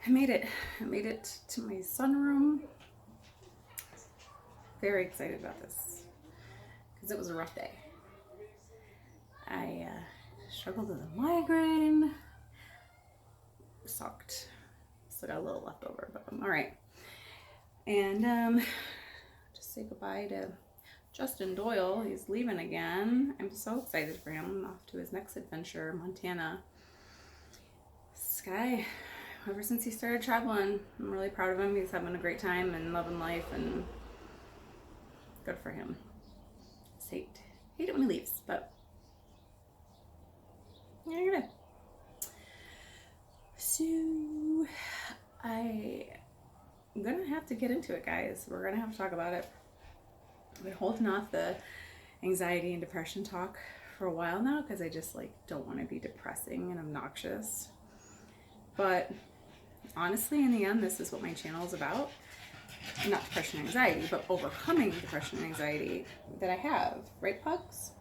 I made it. I made it to my sunroom. Very excited about this because it was a rough day. I struggled with a migraine. Sucked. Still got a little left over, but I'm all right. And just say goodbye to Justin Doyle. He's leaving again. I'm so excited for him. Off to his next adventure, Montana. This guy, ever since he started traveling, I'm really proud of him. He's having a great time and loving life, and good for him. Hate it when he leaves, but yeah, you're good. So I'm gonna have to get into it, guys. We're gonna have to talk about it. I've been holding off the anxiety and depression talk for a while now because I just don't want to be depressing and obnoxious. But honestly, in the end, this is what my channel is about. Not depression and anxiety, but overcoming depression and anxiety that I have, right, Pugs?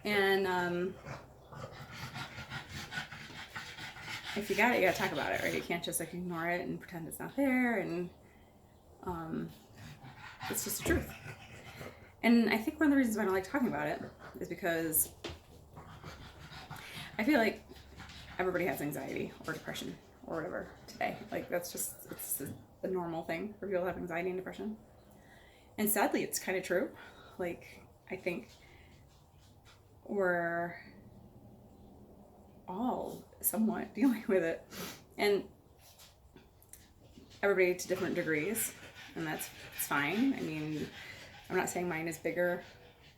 And if you got it, you gotta talk about it, right? You can't just ignore it and pretend it's not there, and it's just the truth. And I think one of the reasons why I don't like talking about it is because I feel like everybody has anxiety or depression or whatever today. That's just, it's a normal thing for people to have anxiety and depression. And sadly, it's kind of true. I think we're all somewhat dealing with it. And everybody to different degrees, and it's fine. I mean, I'm not saying mine is bigger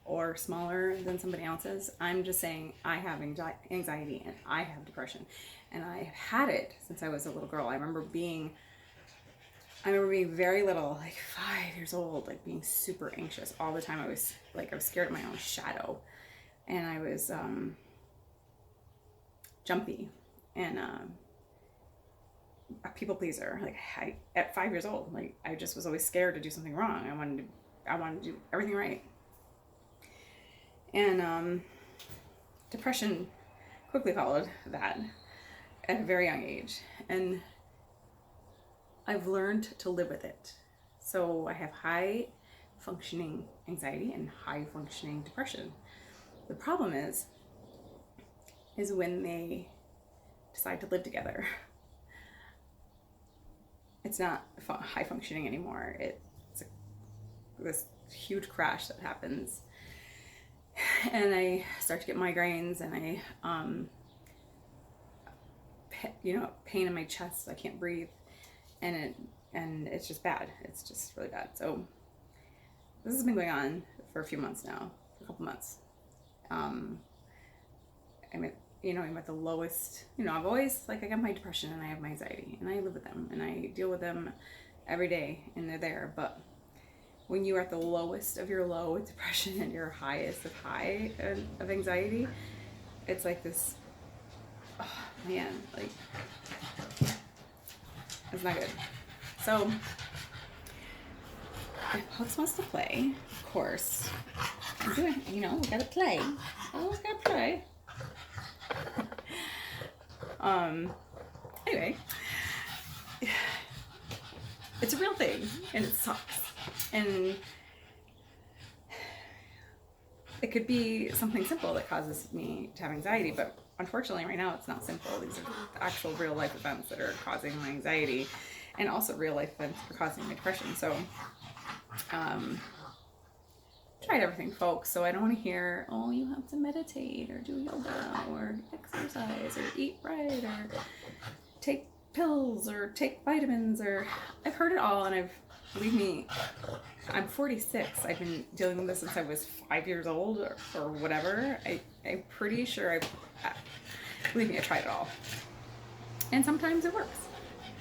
or smaller than somebody else's. I'm just saying I have anxiety and I have depression, and I have had it since I was a little girl. I remember being very little, 5 years old, being super anxious all the time. I was scared of my own shadow, and I was jumpy and a people pleaser. At 5 years old, I just was always scared to do something wrong. I wanted to do everything right. And depression quickly followed that at a very young age, and I've learned to live with it. So I have high functioning anxiety and high functioning depression. The problem is when they decide to live together. It's not high functioning anymore. It's this huge crash that happens, and I start to get migraines, and I pain in my chest. I can't breathe, and it's just bad. It's just really bad. So this has been going on for a few months now, for a couple months. I'm at the lowest. I've always I got my depression and I have my anxiety, and I live with them and I deal with them every day, and they're there. But when you are at the lowest of your low with depression and your highest of high of anxiety, it's this, oh man, it's not good. So if Pugs wants to play, of course, we gotta play. Always gotta play. Anyway, it's a real thing, and it sucks. And it could be something simple that causes me to have anxiety, but unfortunately right now it's not simple. These are actual real life events that are causing my anxiety, and also real life events that are causing my depression. So tried everything, folks. So I don't want to hear, oh, you have to meditate or do yoga or exercise or eat right or take pills or take vitamins, or I've heard it all, and believe me, I'm 46. I've been dealing with this since I was 5 years old or whatever. I'm pretty sure believe me, I tried it all. And sometimes it works.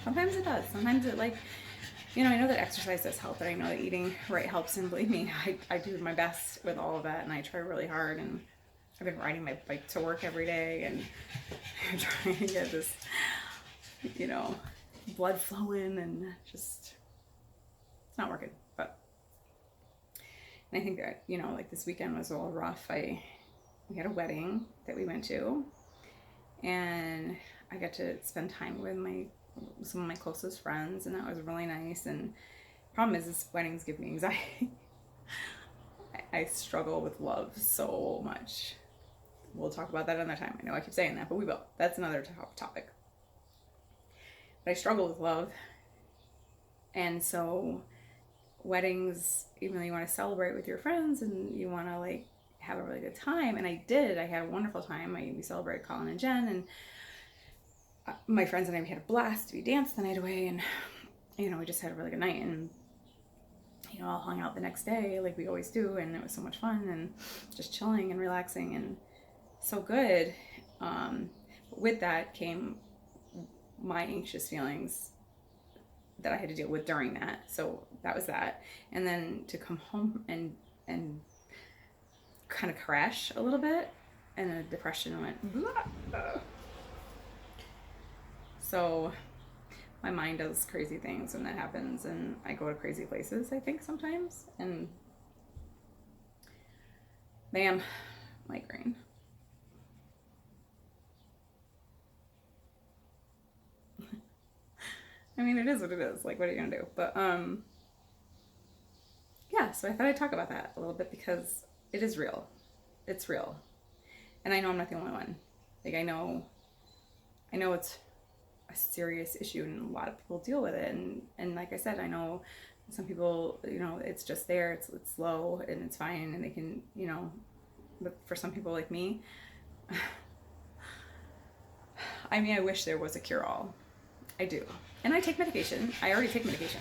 Sometimes it does. Sometimes it I know that exercise does help, and I know that eating right helps, and believe me, I do my best with all of that, and I try really hard, and I've been riding my bike to work every day, and I'm trying to get this, blood flowing, and just, it's not working. But, and I think that, this weekend was a little rough. We had a wedding that we went to, and I got to spend time with some of my closest friends, and that was really nice. And problem is weddings give me anxiety. I struggle with love so much. We'll talk about that another time. I know I keep saying that, but we will. That's another topic. But I struggle with love. And so weddings, even though you want to celebrate with your friends and you want to like have a really good time, and I did. I had a wonderful time. We celebrated Colin and Jen, and my friends and I, we had a blast. We danced the night away, and we just had a really good night. And all hung out the next day like we always do, and it was so much fun and just chilling and relaxing and so good. With that came my anxious feelings that I had to deal with during that. So that was that. And then to come home and kind of crash a little bit, and the depression went blah. So my mind does crazy things when that happens, and I go to crazy places, I think, sometimes. And bam, migraine. I mean, it is what it is. Like, what are you gonna do? But yeah, so I thought I'd talk about that a little bit because it is real. It's real. And I know I'm not the only one. Like, I know it's a serious issue, and a lot of people deal with it. And like I said, I know some people, it's just there, it's low and it's fine, and they can, but for some people like me, I mean, I wish there was a cure-all. I do. And I take medication. I already take medication.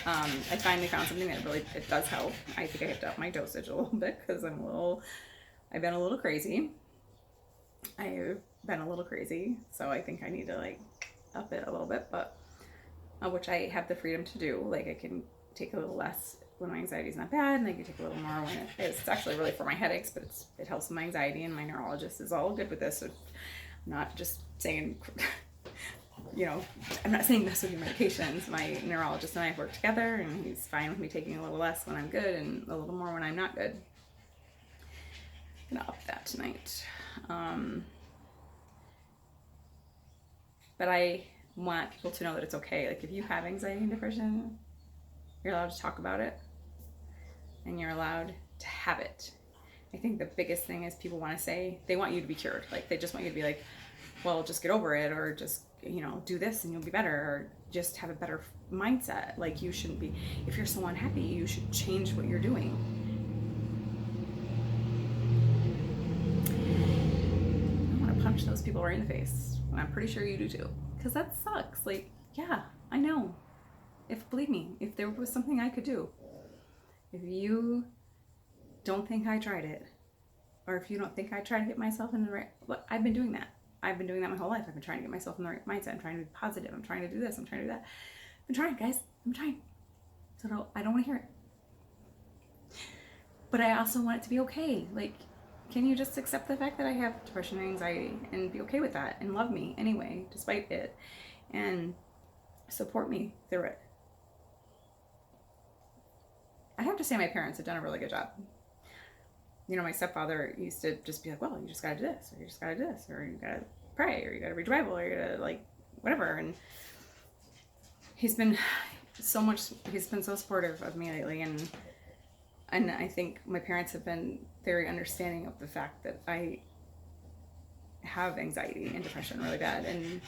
I finally found something that really, it does help. I think I have to up my dosage a little bit because I've been a little crazy. So I think I need to like up it a little bit, but which I have the freedom to do. Like, I can take a little less when my anxiety is not bad, and I can take a little more when it is. It's actually really for my headaches, but it helps with my anxiety, and my neurologist is all good with this. So I'm not just saying, I'm not saying mess with your medications. My neurologist and I work together, and he's fine with me taking a little less when I'm good and a little more when I'm not good. I'm gonna up that tonight. But I want people to know that it's okay. Like, if you have anxiety and depression, you're allowed to talk about it, and you're allowed to have it. I think the biggest thing is people want to say, they want you to be cured. Like, they just want you to be like, well, just get over it, or just, do this and you'll be better, or just have a better mindset. Like, you shouldn't be, if you're so unhappy, you should change what you're doing. I want to punch those people right in the face. And I'm pretty sure you do too. Because that sucks. Like, yeah, I know. Believe me, if there was something I could do, if you don't think I tried it, or if you don't think I tried to get myself in the right, look, I've been doing that. I've been doing that my whole life. I've been trying to get myself in the right mindset. I'm trying to be positive. I'm trying to do this. I'm trying to do that. I'm trying, guys. I'm trying. So I don't want to hear it. But I also want it to be okay. Like, can you just accept the fact that I have depression and anxiety, and be okay with that, and love me anyway, despite it, and support me through it? I have to say my parents have done a really good job. My stepfather used to just be like, well, you just gotta do this, or you just gotta do this, or you gotta pray, or you gotta read your Bible, or you gotta, like, whatever. And he's been so supportive of me lately, and I think my parents have been very understanding of the fact that I have anxiety and depression really bad, and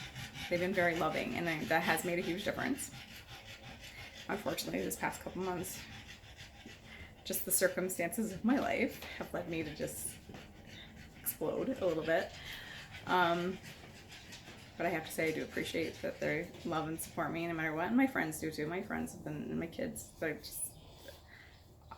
they've been very loving, and that has made a huge difference. Unfortunately, this past couple months, just the circumstances of my life have led me to just explode a little bit. But I have to say, I do appreciate that they love and support me no matter what, and my friends do too. My friends have been, and my kids, they're just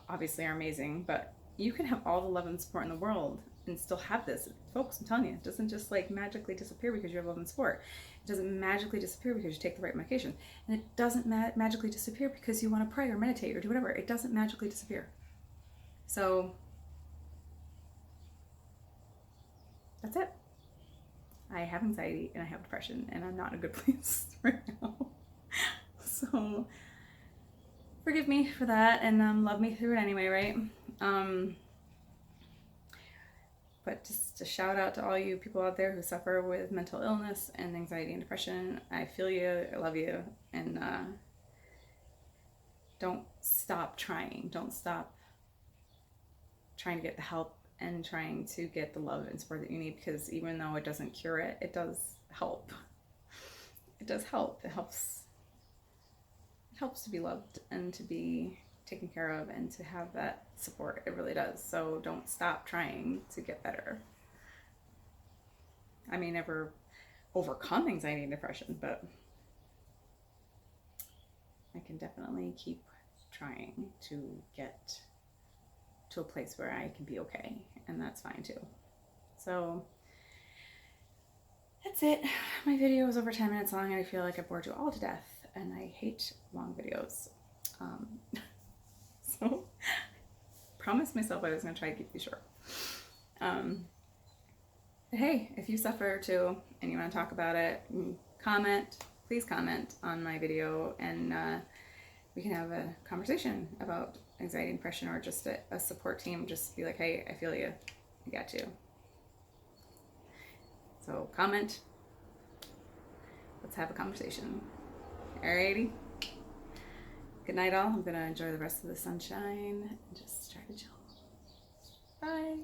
obviously are amazing. But you can have all the love and support in the world and still have this. Folks, I'm telling you, it doesn't just like magically disappear because you have love and support. It doesn't magically disappear because you take the right medication. And it doesn't magically disappear because you want to pray or meditate or do whatever. It doesn't magically disappear. So that's it. I have anxiety and I have depression, and I'm not in a good place right now. So forgive me for that, and love me through it anyway, right? But just a shout out to all you people out there who suffer with mental illness and anxiety and depression. I feel you, I love you, and don't stop trying. Don't stop trying to get the help and trying to get the love and support that you need, because even though it doesn't cure it, it does help. It does help. It helps to be loved and to be taken care of and to have that support. It really does. So don't stop trying to get better. I may never overcome anxiety and depression, but I can definitely keep trying to get to a place where I can be okay, and that's fine too. So that's it. My video is over 10 minutes long and I feel like I bored you all to death, and I hate long videos. So promised myself I was going to try to keep these short. But hey, if you suffer too and you want to talk about it, comment. Please comment on my video, and we can have a conversation about anxiety and depression, or just a support team. Just be like, hey, I feel you. I got you. So comment. Let's have a conversation. Alrighty. Good night, all. I'm going to enjoy the rest of the sunshine and just try to chill. Bye.